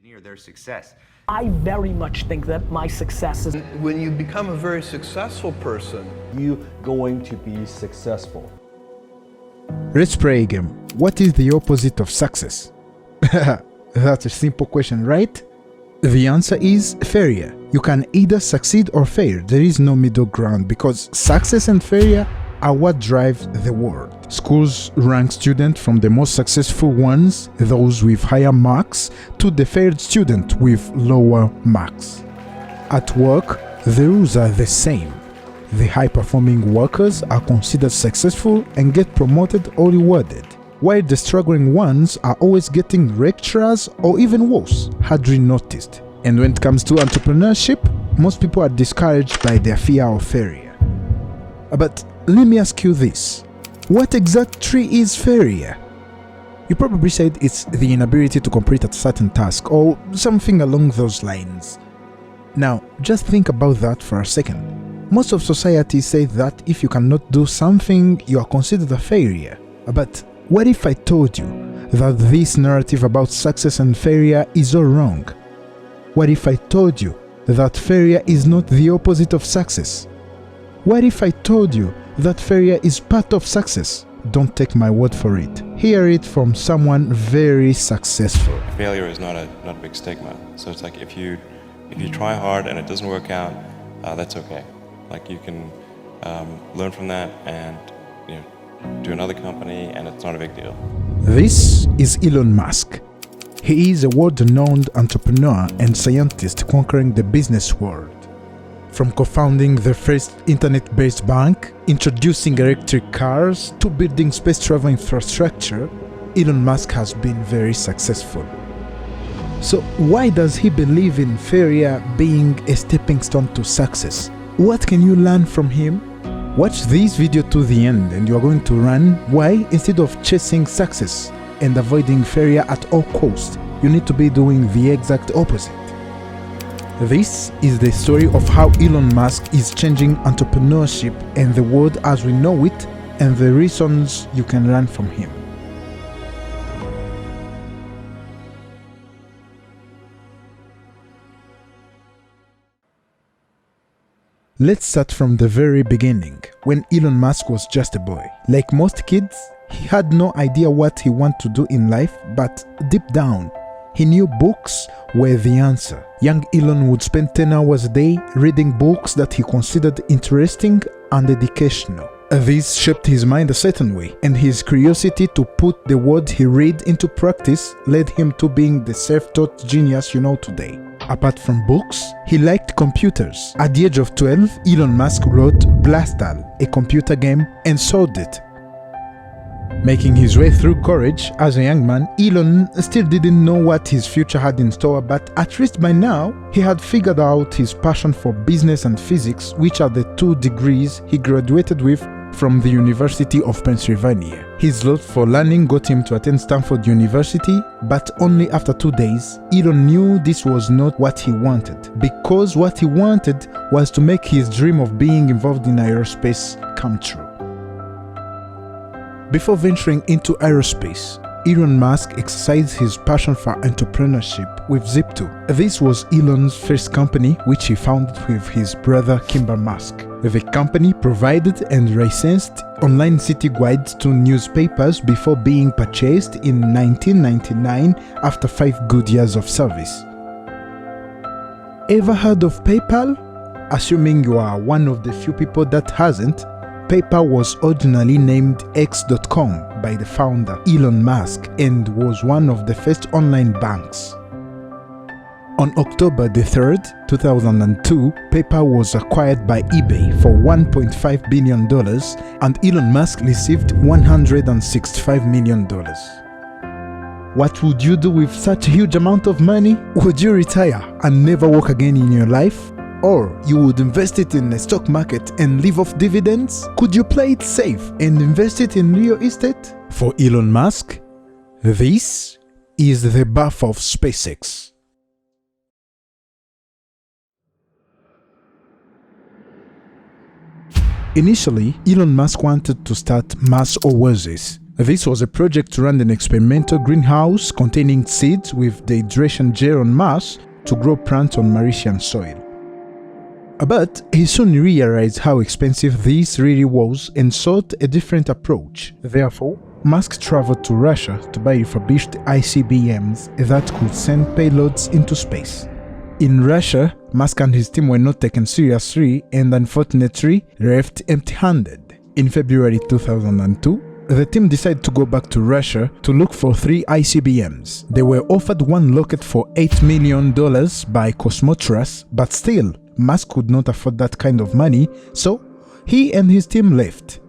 engineer their success. I very much think that my success is... When you become a very successful person, you're going to be successful. Let's play a game. What is the opposite of success? That's a simple question, right? The answer is failure. You can either succeed or fail. There is no middle ground because success and failure are what drive the world. Schools rank students from the most successful ones, those with higher marks, to the failed student with lower marks. At work, the rules are the same. The high-performing workers are considered successful and get promoted or rewarded, while the struggling ones are always getting lectures or even worse, hardly noticed. And when it comes to entrepreneurship, most people are discouraged by their fear of failure. But let me ask you this. What exactly is failure? You probably said it's the inability to complete a certain task or something along those lines. Now, just think about that for a second. Most of society say that if you cannot do something, you are considered a failure. But what if I told you that this narrative about success and failure is all wrong? What if I told you that failure is not the opposite of success? What if I told you that failure is part of success? Don't take my word for it. Hear it from someone very successful. Failure is not a big stigma. So it's like if you try hard and it doesn't work out, that's okay. Like you can learn from that and do another company, and it's not a big deal. This is Elon Musk. He is a world-renowned entrepreneur and scientist conquering the business world. From co-founding the first internet-based bank, introducing electric cars, to building space travel infrastructure, Elon Musk has been very successful. So why does he believe in failure being a stepping stone to success? What can you learn from him? Watch this video to the end and you are going to learn why, instead of chasing success and avoiding failure at all costs, you need to be doing the exact opposite. This is the story of how Elon Musk is changing entrepreneurship and the world as we know it, and the reasons you can learn from him. Let's start from the very beginning, when Elon Musk was just a boy. Like most kids, he had no idea what he wanted to do in life, but deep down, he knew books were the answer. Young Elon would spend 10 hours a day reading books that he considered interesting and educational. This shaped his mind a certain way, and his curiosity to put the word he read into practice led him to being the self-taught genius you know today. Apart from books, he liked computers. At the age of 12, Elon Musk wrote Blastal, a computer game, and sold it. Making his way through college as a young man, Elon still didn't know what his future had in store, but at least by now, he had figured out his passion for business and physics, which are the 2 degrees he graduated with from the University of Pennsylvania. His love for learning got him to attend Stanford University, but only after 2 days, Elon knew this was not what he wanted, because what he wanted was to make his dream of being involved in aerospace come true. Before venturing into aerospace, Elon Musk exercised his passion for entrepreneurship with Zip2. This was Elon's first company, which he founded with his brother Kimber Musk. The company provided and licensed online city guides to newspapers before being purchased in 1999 after 5 good years of service. Ever heard of PayPal? Assuming you are one of the few people that hasn't, PayPal was originally named X.com by the founder Elon Musk and was one of the first online banks. On October 3rd, 2002, PayPal was acquired by eBay for $1.5 billion and Elon Musk received $165 million. What would you do with such a huge amount of money? Would you retire and never work again in your life? Or you would invest it in the stock market and live off dividends? Could you play it safe and invest it in real estate? For Elon Musk, this is the birth of SpaceX. Initially, Elon Musk wanted to start Mars Oasis, This was a project to run an experimental greenhouse containing seeds with the hydration gel on Mars to grow plants on Martian soil. But he soon realized how expensive this really was and sought a different approach. Therefore, Musk traveled to Russia to buy refurbished ICBMs that could send payloads into space. In Russia, Musk and his team were not taken seriously and unfortunately left empty-handed. In February 2002, the team decided to go back to Russia to look for 3 ICBMs. They were offered one rocket for $8 million by Cosmotras, but still, Musk could not afford that kind of money, so he and his team left.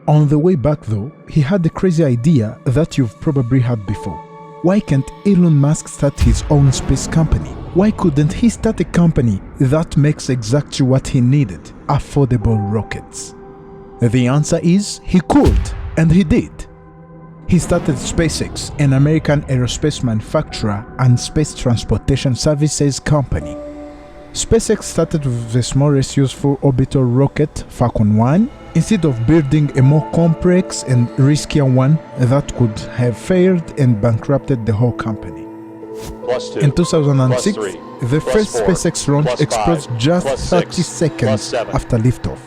On the way back though, he had a crazy idea that you've probably heard before. Why can't Elon Musk start his own space company? Why couldn't he start a company that makes exactly what he needed? Affordable rockets. The answer is he could, and he did. He started SpaceX, an American aerospace manufacturer and space transportation services company. SpaceX started with the smallest useful orbital rocket, Falcon 1, instead of building a more complex and riskier one that could have failed and bankrupted the whole company. +2, In 2006, +3, the first +4, SpaceX launch +5, explodes just +6, 30 seconds +7. after liftoff.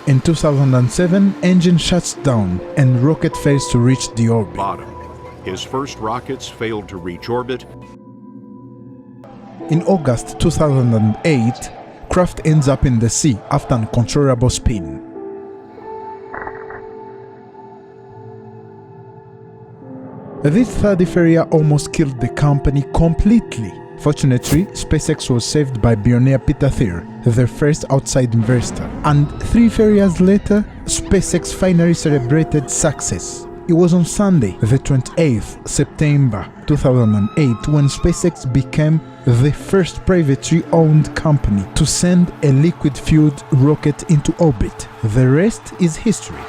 In 2007, engine shuts down and rocket fails to reach the orbit. Bottom. His first rockets failed to reach orbit. In August 2008, craft ends up in the sea after uncontrollable spin. This third failure almost killed the company completely. Fortunately, SpaceX was saved by billionaire Peter Thiel, the first outside investor. And 3 failures later, SpaceX finally celebrated success. It was on Sunday, the 28th September 2008, when SpaceX became the first privately owned company to send a liquid-fueled rocket into orbit. The rest is history.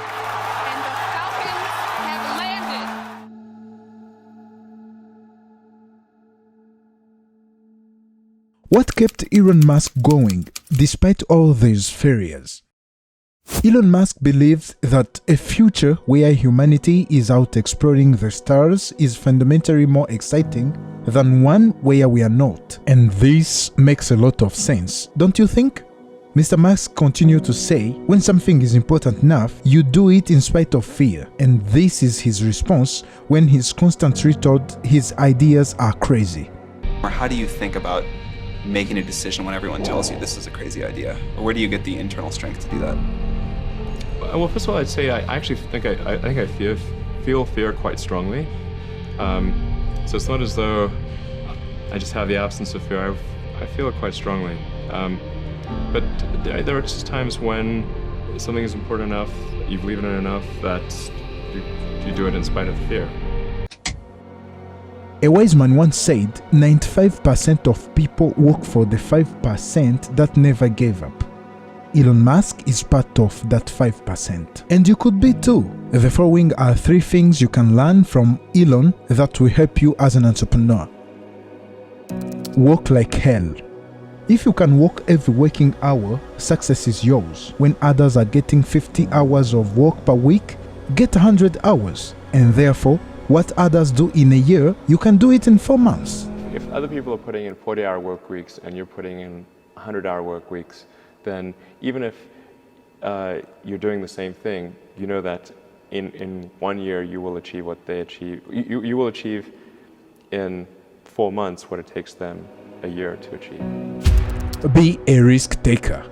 What kept Elon Musk going despite all these failures? Elon Musk believes that a future where humanity is out exploring the stars is fundamentally more exciting than one where we are not. And this makes a lot of sense, don't you think? Mr. Musk continued to say, when something is important enough, you do it in spite of fear. And this is his response when he's constantly told his ideas are crazy. Or how do you think about making a decision when everyone tells you this is a crazy idea? Or where do you get the internal strength to do that? Well, first of all, I'd say I actually think I feel fear quite strongly. So it's not as though I just have the absence of fear. I feel it quite strongly. But there are just times when something is important enough, you believe in it enough that you do it in spite of the fear. A wise man once said, 95% of people work for the 5% that never gave up. Elon Musk is part of that 5%. And you could be too. The following are 3 things you can learn from Elon that will help you as an entrepreneur. Work like hell. If you can work every waking hour, success is yours. When others are getting 50 hours of work per week, get 100 hours. And therefore, what others do in a year, you can do it in 4 months. If other people are putting in 40-hour work weeks and you're putting in 100-hour work weeks, then even if you're doing the same thing, you know that in 1 year you will achieve what they achieve. You will achieve in 4 months what it takes them a year to achieve. Be a risk taker.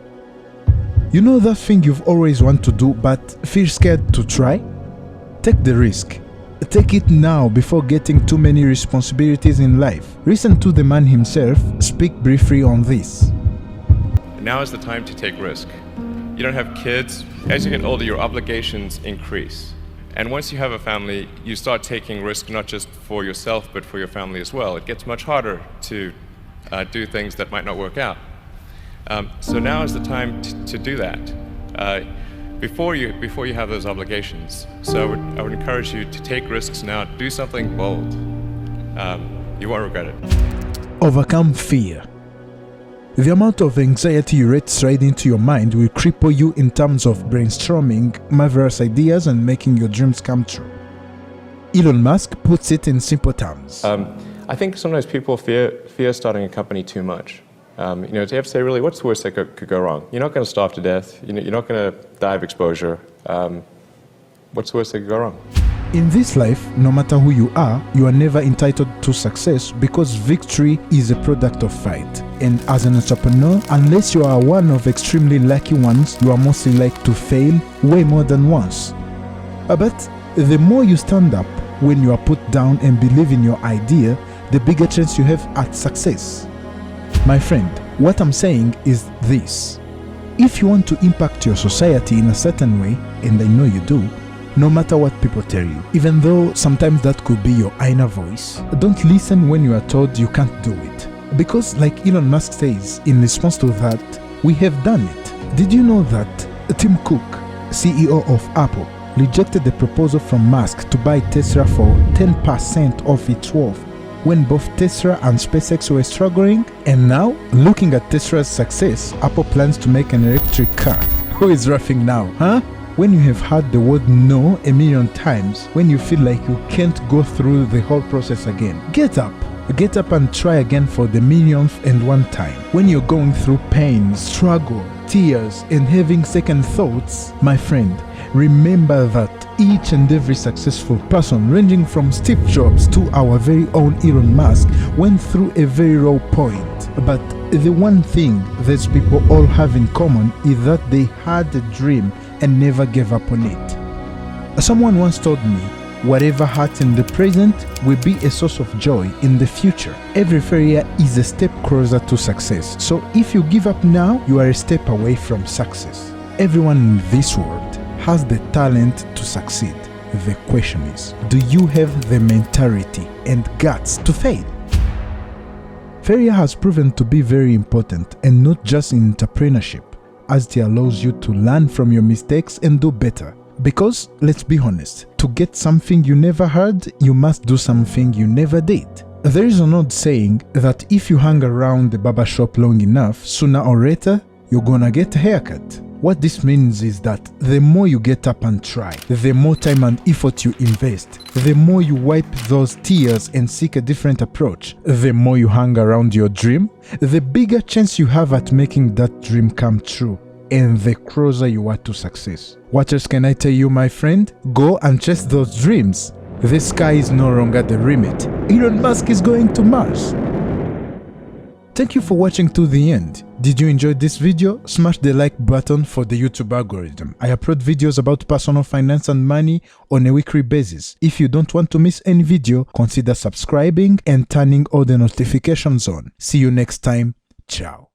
You know that thing you've always wanted to do but feel scared to try? Take the risk. Take it now before getting too many responsibilities in life. Listen to the man himself speak briefly on this. Now is the time to take risk. You don't have kids. As you get older, your obligations increase. And once you have a family, you start taking risk not just for yourself, but for your family as well. It gets much harder to do things that might not work out. So now is the time to do that. Before you have those obligations. So I would encourage you to take risks now. Do something bold. You won't regret it. Overcome fear. The amount of anxiety you let straight into your mind will cripple you in terms of brainstorming marvelous ideas and making your dreams come true. Elon Musk puts it in simple terms. I think sometimes people fear starting a company too much. You know, you have to say, really, what's the worst that could go wrong? You're not going to starve to death. You're not going to die of exposure. What's the worst that could go wrong? In this life, no matter who you are never entitled to success because victory is a product of fight. And as an entrepreneur, unless you are one of extremely lucky ones, you are mostly likely to fail way more than once. But the more you stand up when you are put down and believe in your idea, the bigger chance you have at success. My friend, what I'm saying is this. If you want to impact your society in a certain way, and I know you do, no matter what people tell you, even though sometimes that could be your inner voice, don't listen when you are told you can't do it. Because like Elon Musk says, in response to that, we have done it. Did you know that Tim Cook, CEO of Apple, rejected the proposal from Musk to buy Tesla for 10% of its worth when both Tesla and SpaceX were struggling? And now, looking at Tesla's success, Apple plans to make an electric car. Who is laughing now, huh? When you have heard the word no a million times, when you feel like you can't go through the whole process again, get up and try again for the millionth and one time. When you're going through pain, struggle, tears, and having second thoughts, my friend, remember that each and every successful person, ranging from Steve Jobs to our very own Elon Musk, went through a very low point. But the one thing these people all have in common is that they had a dream and never gave up on it. Someone once told me, whatever hurts in the present will be a source of joy in the future. Every failure is a step closer to success. So if you give up now, you are a step away from success. Everyone in this world has the talent to succeed. The question is, do you have the mentality and guts to fail? Failure has proven to be very important, and not just in entrepreneurship, as it allows you to learn from your mistakes and do better. Because, let's be honest, to get something you never heard, you must do something you never did. There is an old saying that if you hang around the barber shop long enough, sooner or later, you're gonna get a haircut. What this means is that the more you get up and try, the more time and effort you invest, the more you wipe those tears and seek a different approach, the more you hang around your dream, the bigger chance you have at making that dream come true, and the closer you are to success. What else can I tell you, my friend? Go and chase those dreams. The sky is no longer the limit. Elon Musk is going to Mars. Thank you for watching to the end. Did you enjoy this video? Smash the like button for the YouTube algorithm. I upload videos about personal finance and money on a weekly basis. If you don't want to miss any video, consider subscribing and turning all the notifications on. See you next time. Ciao.